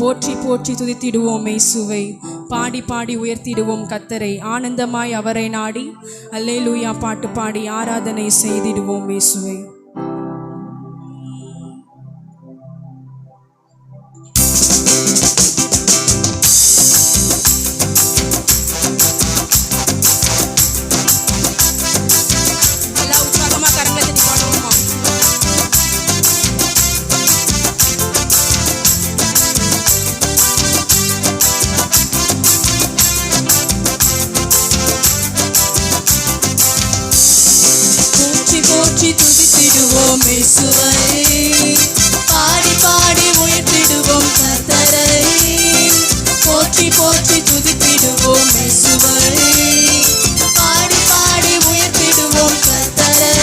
போற்றி போற்றி துதித்திடுவோம் இயேசுவை. பாடி பாடி உயர்த்திடுவோம் கர்த்தரை. ஆனந்தமாய் அவரை நாடி அல்லேலூயா பாட்டு பாடி ஆராதனை செய்திடுவோம் இயேசுவை. துதித்திடுவோம் இயேசுவை, பாடி பாடி உயர்த்திடுவோம் கர்த்தரை. போற்றி போற்றி துதித்திடுவோம் இயேசுவை, பாடி பாடி உயர்த்திடுவோம் கர்த்தரை.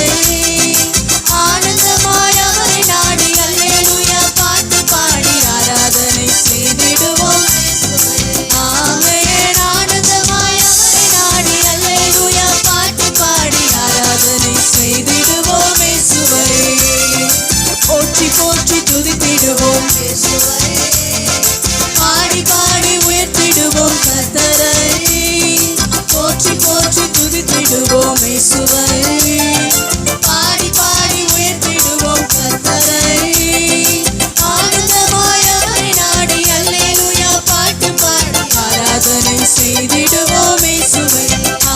ஆனந்தமாய் அவரை நாடி அல்லேலூயா பாட்டு பாடி ஆராதனை செய்திடுவோம் இயேசுவை. ஆமென். ஆனந்தமாய் அவரை நாடி அல்லேலூயா பாட்டு பாடி ஆராதனை செய்திடுவோம் இயேசுவை. போற்றி போற்றி துதித்திடுவோம் இயேசுவை, பாடி பாடி உயர்த்திடுவோம் கர்த்தரை. போற்றி போற்றி துதித்திடுவோம் இயேசுவை, பாடி பாடி உயர்த்திடுவோம் கர்த்தரை. ஆனந்தமாய் அவரை நாடி அல்லேலூயா பாட்டு பாடி ஆராதனை செய்திடுவோம் இயேசுவை.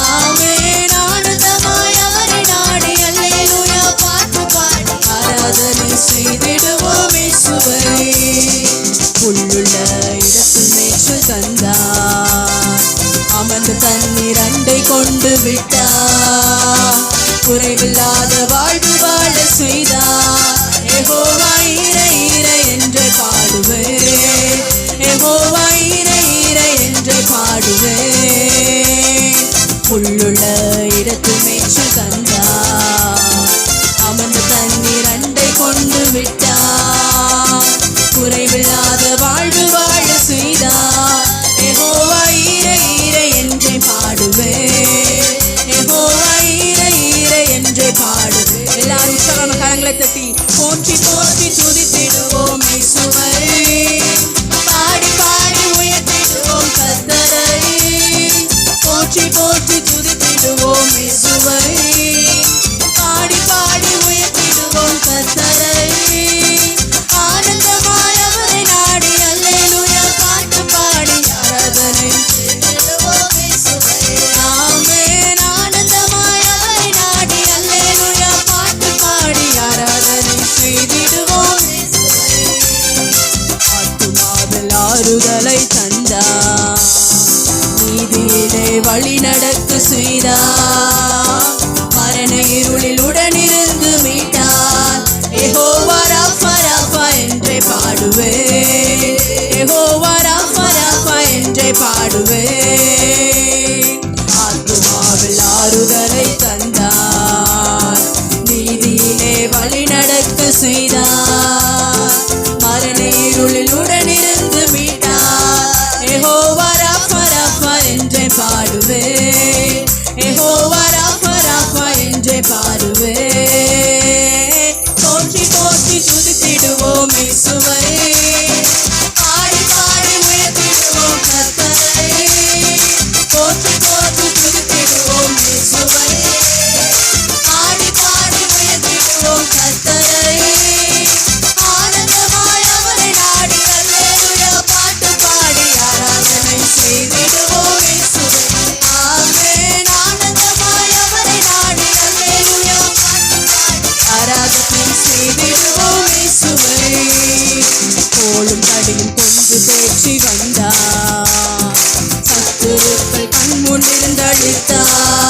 ஆமென். ஆனந்தமாய் அவரை நாடி அல்லேலூயா பாட்டு பாடி ஆராதனை செய்திடுவோம் இயேசுவை. புல்லுள்ள இடத்தில் மேய்ச்சல் தந்தார், அமர்ந்து தண்ணீர் அண்டை கொண்டு விட்டார். குறைவில்லாத வாழ்வு வாழ செய்தார். யெகோவா ஈரே ஈரே என்று பாடுவேன், யெகோவா ஈரே ஈரே என்று பாடுவேன். புல்லுள்ள இடத்தில் மேய்ச்சல் தந்தார், அமர்ந்து தண்ணீர் அண்டை கொண்டு விட்டார். குறைவில்லாத வாழ்வு வாழ செய்தார். யெகோவா ஈரே ஈரே என்றே பாடுவேன், யெகோவா ஈரே ஈரே என்றே பாடுவேன். எல்லாரும் உற்சாகமான கரங்களை தட்டி போற்றி போற்றி துதித்திடுவோம் இயேசுவை, பாடி பாடி உயர்த்திடுவோம் கர்த்தரை. போற்றி போற்றி துதித்திடுவோம் இயேசுவை, பாடி பாடி உயர்த்திடுவோம் கர்த்தரை. ஆனந்தமாய் அவரை நாடி அல்லேலூயா பாட்டு பாடி ஆராதனை செய்திடுவோம் இயேசுவை. ஆமென். ஆனந்தமாய் அவரை நாடி அல்லேலூயா பாட்டு பாடி ஆராதனை செய்திடுவோம் இயேசுவை. ஆத்துமாவில் ஆறுதலை தந்தார், நீதியிலே வழி நடக்க செய்தார். மரண இருளில் உடனிருந்து மீட்டார். யெகோவா ராஃபா ராஃபா என்றே பாடுவேன், யெகோவா ராஃபா ராஃபா என்றே பாடுவேன். ஆத்துமாவில் ஆறுதலை தந்தார், நீதியிலே வழி நடக்க செய்தார். மரண இருளில் உடனிருந்து மீட்டார். யெகோவா ராஃபா ராஃபா என்றே பாடுவேன், யெகோவா ராஃபா ராஃபா என்றே பாடுவேன். போற்றி போற்றி துதித்திடுவோம் இயேசுவை, பாடி பாடி உயர்த்திடுவோம் கர்த்தரை. போற்றி போற்றி துதித்திடுவோம் இயேசுவை, பாடி பாடி உயர்த்திடுவோம் கர்த்தரை. ஆனந்தமாய் அவரை நாடி அல்லேலூயா பாட்டு பாடி ஆராதனை செய்திடுவோம் இயேசுவை. ஆமென். ஆனந்தமாய் அவரை நாடி அல்லேலூயா பாட்டு பாடி ஆராதனை செய்திடுவோம் இயேசுவை. கோலும் தடியும் கொண்டு தேற்றி வந்தார், சத்துருக்கள் கண்முன் இருந்தளித்தார்.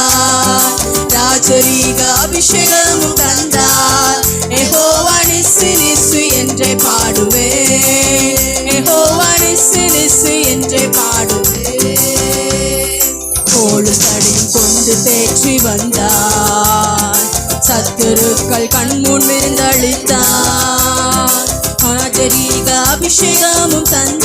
ராஜரீக அபிஷேகமும் தந்தார். யெகோவா நிஸ்ஸி நிஸ்ஸி என்றே பாடுவேன், யெகோவா நிஸ்ஸி நிஸ்ஸி என்றே பாடுவேன். கோலும் தடியும் கொண்டு தேற்றி வந்தார், சத்துருக்கள் கண்முன் இருந்தளித்தார். ராஜரீக அபிஷேகமும் தந்தார்.